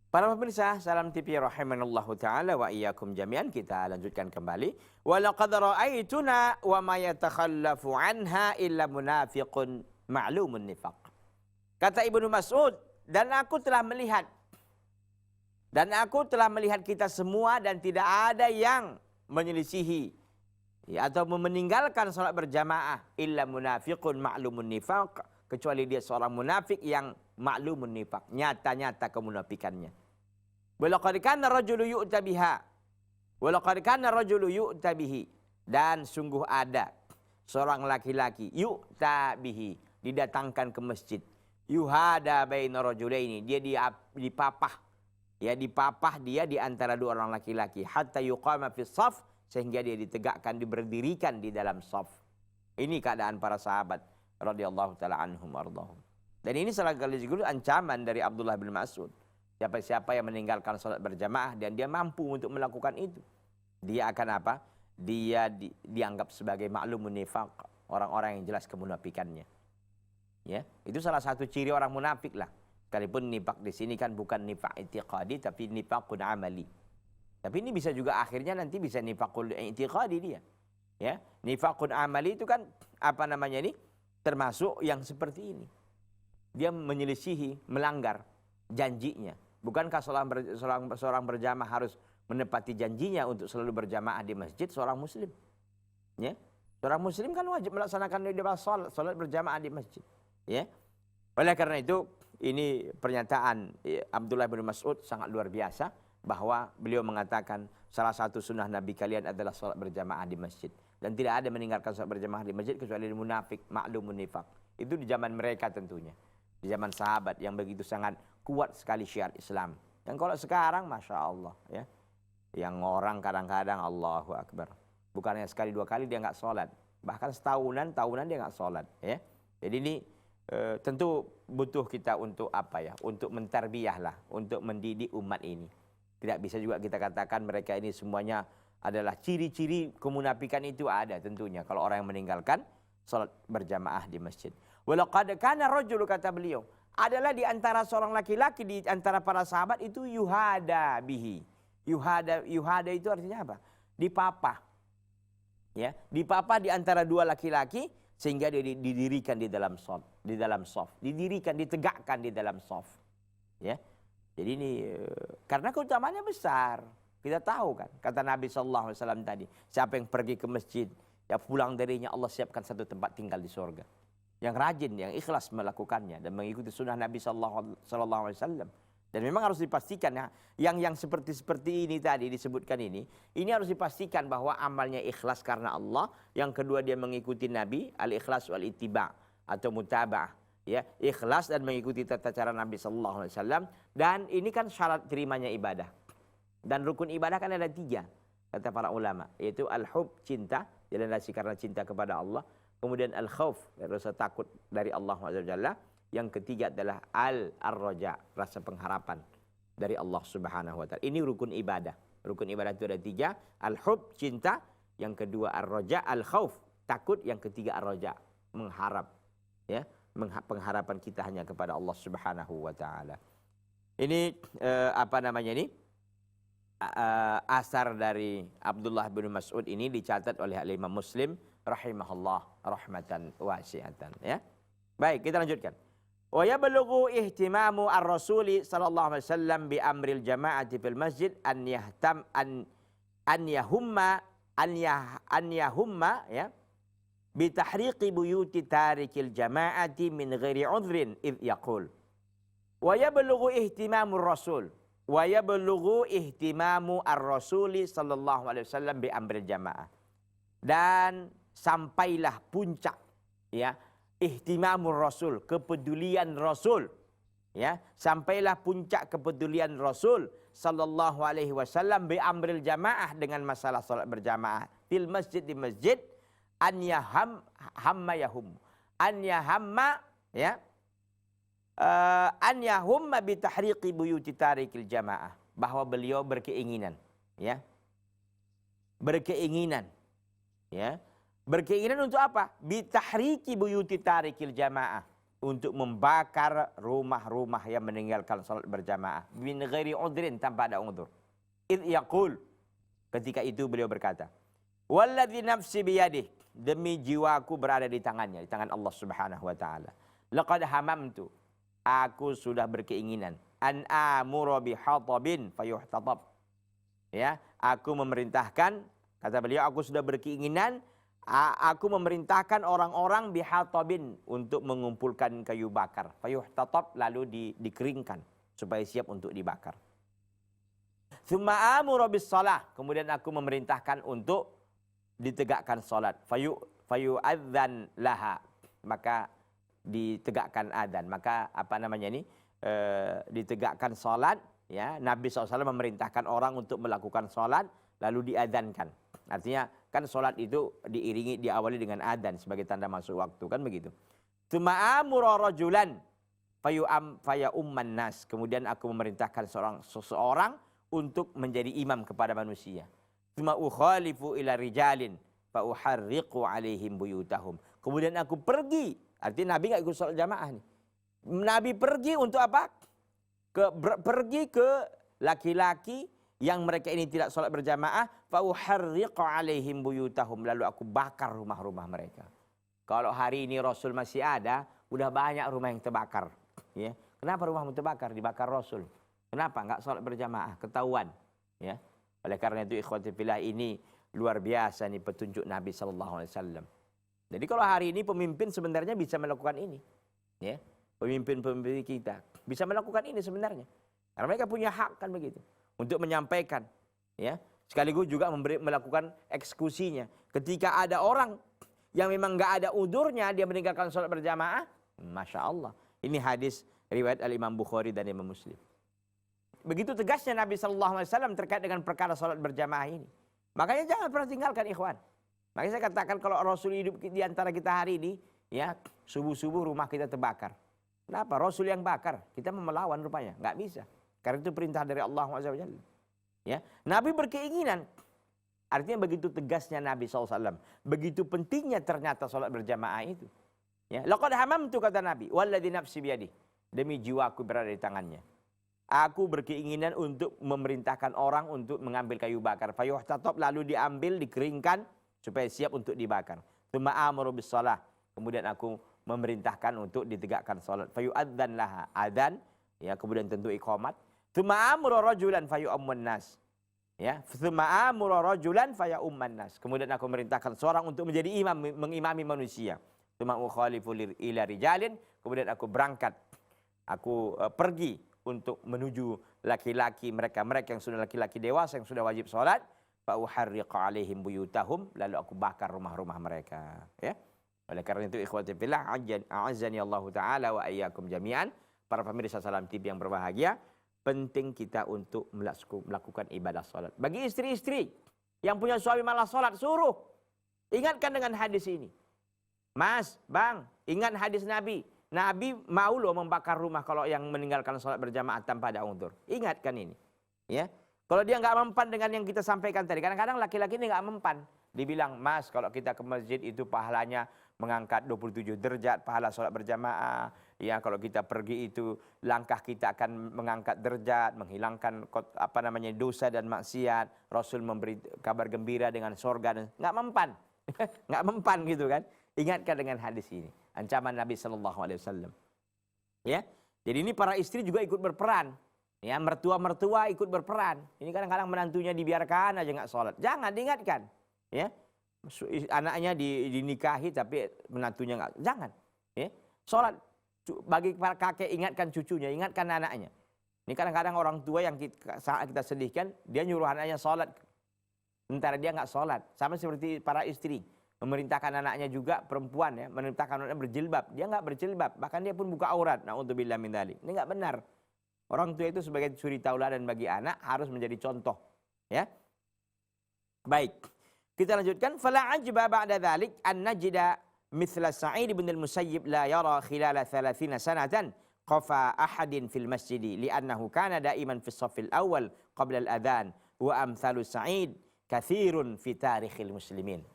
Para pemirsa, salam TV rahimanallahu taala wa iyyakum jami'an. Kita lanjutkan kembali. Wa laqad ra'aituna wa ma yatakhallafu anha illa munafiqun ma'lumun nifaq. Kata Ibnu Mas'ud, dan aku telah melihat kita semua dan tidak ada yang menyelisihi atau meninggalkan salat berjamaah illa munafiqun ma'lumun nifaq, kecuali dia seorang munafik yang ma'lumun nifaq, nyata-nyata kemunafikannya. Walaqad kana rajulu yu'ta biha. Walaqad kana rajulu yu'ta bihi. Dan sungguh ada seorang laki-laki yu'ta bihi, didatangkan ke masjid. Yuhada baina rajulaini, dia dipapah. Ya, dipapah dia di antara dua orang laki-laki, hatta yuqama fi shaf, sehingga dia ditegakkan, diberdirikan di dalam shaf. Ini keadaan para sahabat radhiyallahu taala anhum ardhahum. Dan ini sekaligus ancaman dari Abdullah bin Mas'ud. Siapa-siapa yang meninggalkan salat berjamaah dan dia mampu untuk melakukan itu, dia akan apa? Dia dianggap sebagai ma'lumun nifaq, orang-orang yang jelas kemunafikannya. Ya, itu salah satu ciri orang munafik lah. Sekalipun nifaq di sini kan bukan nifaq i'tiqadi tapi nifaqun amali. Tapi ini bisa juga akhirnya nanti bisa nifaqul i'tiqadi dia. Ya, nifaqun amali itu kan apa namanya ini? Termasuk yang seperti ini. Dia menyelisihi, melanggar janjinya. Bukankah seorang berjamaah harus menepati janjinya untuk selalu berjamaah di masjid, seorang muslim? Ya, seorang muslim kan wajib melaksanakan salat berjamaah di masjid. Ya, oleh karena itu ini pernyataan Abdullah bin Mas'ud sangat luar biasa, bahwa beliau mengatakan salah satu sunnah Nabi kalian adalah salat berjamaah di masjid, dan tidak ada meninggalkan salat berjamaah di masjid kecuali munafik ma'lumun nifaq. Itu di zaman mereka tentunya, di zaman sahabat yang begitu sangat kuat sekali syiar Islam. Dan kalau sekarang, masya Allah, ya, yang orang kadang-kadang Allahu Akbar, bukannya sekali dua kali dia nggak sholat, bahkan tahunan dia nggak sholat. Ya, jadi ini tentu butuh kita untuk apa ya? Untuk mentarbiyah lah, untuk mendidik umat ini. Tidak bisa juga kita katakan mereka ini semuanya adalah ciri-ciri kemunafikan. Itu ada tentunya kalau orang yang meninggalkan sholat berjamaah di masjid. Walaqad kana rajulu, kata beliau, adalah di antara seorang laki-laki di antara para sahabat itu yuhada bihi. Yuhada itu artinya apa? Dipapah. Ya, dipapah di antara dua laki-laki sehingga dia didirikan di dalam shaf, didirikan, ditegakkan di dalam shaf. Ya. Jadi ini karena keutamaannya besar. Kita tahu kan, kata Nabi sallallahu alaihi wasallam tadi, siapa yang pergi ke masjid, ya pulang darinya Allah siapkan satu tempat tinggal di surga. Yang rajin, yang ikhlas melakukannya dan mengikuti sunnah Nabi sallallahu alaihi wasallam. Dan memang harus dipastikan ya, yang seperti ini tadi disebutkan ini harus dipastikan bahwa amalnya ikhlas karena Allah. Yang kedua, dia mengikuti Nabi, al-ikhlas wal ittiba atau mutaba'ah, ya, ikhlas dan mengikuti tata cara Nabi sallallahu alaihi wasallam. Dan ini kan syarat terimanya ibadah. Dan rukun ibadah kan ada 3 kata para ulama, yaitu al-hub, cinta, dilandasi karena cinta kepada Allah. Kemudian al-khauf, rasa takut dari Allah Subhanahu. Yang ketiga adalah al-raja, rasa pengharapan dari Allah Subhanahu wa taala. Ini rukun ibadah. Rukun ibadah itu ada 3, al-hub, cinta, yang kedua ar-raja, al-khauf, takut, yang ketiga ar-raja, mengharap. Ya, pengharapan kita hanya kepada Allah Subhanahu wa taala. Ini apa namanya ini? Asar dari Abdullah bin Mas'ud ini dicatat oleh Imam Muslim rahimahullah rahmatan wasi'atan, ya. Baik, kita lanjutkan. Wa yablughu ihtimamu ar-rasuli sallallahu alaihi wasallam bi amril jama'ati fil masjid an yahumma ya bi tahriqi buyuti tarikil jama'ati min ghairi udhrin id yaqul wa yablughu ihtimamu ar-rasul wa yablughu ihtimamu ar-rasuli sallallahu alaihi wasallam bi amril jama'ah, dan sampailah puncak, ya, ihtimamur rasul, kepedulian Rasul, ya, sampailah puncak kepedulian Rasul sallallahu alaihi wasallam bi amril jamaah, dengan masalah salat berjamaah fil masjid, di masjid, an yahamma ya, an yahumma bi tahriqi buyuti tarikil jamaah, bahwa beliau berkeinginan, ya, berkeinginan Ya. Berkeinginan untuk apa? Bitahriki buyuti tarikil jamaah. Untuk membakar rumah-rumah yang meninggalkan salat berjamaah. Min ghairi udrin, tanpa ada udzur. Idh yaqul. Ketika itu beliau berkata, walladzi nafsi biyadih. Demi jiwaku berada di tangannya, di tangan Allah Subhanahu wa taala. Laqad hamamtu. Aku sudah berkeinginan an amura bihatabin fayuhtatab. Ya, aku memerintahkan, kata beliau, aku sudah berkeinginan, aku memerintahkan orang-orang bihatabin untuk mengumpulkan kayu bakar. Fayuhtatab, lalu dikeringkan supaya siap untuk dibakar. Tsumma amura bis shalah, kemudian aku memerintahkan untuk ditegakkan salat. Fayu'adzan laha, maka ditegakkan adzan. Maka apa namanya ini? Ditegakkan salat, ya. Nabi SAW memerintahkan orang untuk melakukan salat lalu diadzankan. Artinya kan salat itu diiringi, diawali dengan adzan sebagai tanda masuk waktu, kan begitu. Tsumma amura rajulan fayumman nas, kemudian aku memerintahkan seseorang untuk menjadi imam kepada manusia. Tsumma ukhalifu ila rijalin fa uharriqu alaihim buyutahum. Kemudian aku pergi, artinya Nabi enggak ikut salat jamaah nih. Nabi pergi untuk apa? Pergi ke laki-laki yang mereka ini tidak salat berjamaah, fa uharriqu alaihim buyutahum, lalu aku bakar rumah-rumah mereka. Kalau hari ini Rasul masih ada, udah banyak rumah yang terbakar, ya. Kenapa rumahmu terbakar? Dibakar Rasul. Kenapa enggak salat berjamaah? Ketahuan, ya. Oleh karena itu ikhwati fillah, ini luar biasa nih petunjuk Nabi sallallahu alaihi wasallam. Jadi kalau hari ini pemimpin sebenarnya bisa melakukan ini, ya. Pemimpin-pemimpin kita bisa melakukan ini sebenarnya. Karena mereka punya hak, kan begitu, untuk menyampaikan, ya. Sekaligus juga melakukan eksekusinya. Ketika ada orang yang memang enggak ada udurnya, dia meninggalkan salat berjamaah, Masya Allah. Ini hadis riwayat Al-Imam Bukhari dan Imam Muslim. Begitu tegasnya Nabi SAW terkait dengan perkara salat berjamaah ini. Makanya jangan pernah tinggalkan, ikhwan. Makanya saya katakan kalau Rasul hidup di antara kita hari ini, ya, subuh-subuh rumah kita terbakar. Kenapa? Rasul yang bakar. Kita mau melawan rupanya. Nggak bisa. Karena itu perintah dari Allah SWT. Ya. Nabi berkeinginan. Artinya begitu tegasnya Nabi SAW. Begitu pentingnya ternyata salat berjamaah itu. Ya. Laqad hamamtu, kata Nabi. Walladzi nafsi biyadih. Demi jiwaku berada di tangannya. Aku berkeinginan untuk memerintahkan orang untuk mengambil kayu bakar. Fayuhtatab, lalu diambil, dikeringkan supaya siap untuk dibakar. Tsumma amuru bis shalah. Kemudian aku memerintahkan untuk ditegakkan salat. Fayu'adzan laha, adzan, ya, kemudian tentu iqamat. Tsumma amuru rajulan fayu'ammun nas. Ya, tsumma amuru rajulan fayu'ammun nas. Kemudian aku memerintahkan seorang untuk menjadi imam, mengimami manusia. Tsumma ukhalifu ila rijalin. Kemudian aku berangkat. Aku pergi untuk menuju laki-laki mereka yang sudah laki-laki dewasa yang sudah wajib salat. Fa uharriqu alaihim buyutahum, lalu aku bakar rumah-rumah mereka, ya. Oleh karena itu ikhwati fillah, a'azzani Allah taala wa iyyakum jami'an, para pemirsa Salam TV yang berbahagia, penting kita untuk melakukan ibadah salat. Bagi istri-istri yang punya suami malas salat, suruh ingatkan dengan hadis ini. Mas, Bang, ingat hadis Nabi. Nabi mau loh membakar rumah kalau yang meninggalkan salat berjamaah tanpa ada uzur. Ingatkan ini, ya. Kalau dia nggak mempan dengan yang kita sampaikan tadi, kadang-kadang laki-laki ini nggak mempan. Dibilang, Mas, kalau kita ke masjid itu pahalanya mengangkat 27 derajat pahala sholat berjamaah. Ya, kalau kita pergi itu langkah kita akan mengangkat derajat, menghilangkan dosa dan maksiat. Rasul memberi kabar gembira dengan sorga, dan nggak mempan. Nggak mempan gitu kan. Ingatkan dengan hadis ini. Ancaman Nabi SAW. Ya, jadi ini para istri juga ikut berperan. Ya, mertua-mertua ikut berperan. Ini kadang-kadang menantunya dibiarkan aja nggak sholat. Jangan, diingatkan. Ya, anaknya dinikahi tapi menantunya nggak, jangan, ya. Sholat, bagi para kakek ingatkan cucunya, ingatkan anaknya. Ini kadang-kadang orang tua yang saat kita sedihkan, dia nyuruh anaknya sholat, sementara dia nggak sholat. Sama seperti para istri memerintahkan anaknya juga, perempuan, ya, memerintahkan anaknya berjilbab, dia nggak berjilbab, bahkan dia pun buka aurat. Na'udzubillah min dzalik. Ini nggak benar. Orang tua itu sebagai suri tauladan bagi anak harus menjadi contoh, ya. Baik. Kita lanjutkan, fala ajba ba'da dzalik an najida mithla Sa'id bin al-Musayyib la yara khilala 30 sanatan qafa ahadin fil masjid li'annahu kana da'iman fi as-saffil awwal qabla al-adhan wa amthalu Sa'id katsirun fi tarikhil muslimin.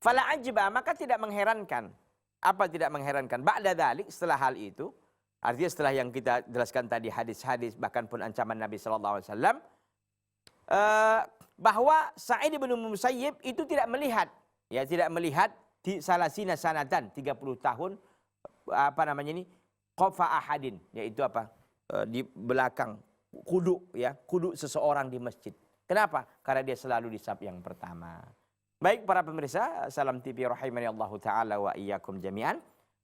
Fala ajba, maka tidak mengherankan. Apa tidak mengherankan? Ba'da dzalik, setelah hal itu, artinya setelah yang kita jelaskan tadi hadis-hadis bahkan pun ancaman Nabi sallallahu alaihi wasallam, bahwa Sa'id bin Musayyib itu tidak melihat, ya tidak melihat di salasina sanatan 30 tahun apa namanya ini qafa ahadin, yaitu apa? Di belakang kudu, ya, kudu seseorang di masjid. Kenapa? Karena dia selalu di saf yang pertama. Baik para pemirsa, Salam TV rahimani Allah taala wa iyyakum jami'an.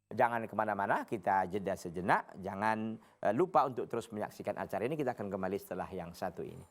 Jangan kemana-mana, kita jeda sejenak. Jangan lupa untuk terus menyaksikan acara ini. Kita akan kembali setelah yang satu ini.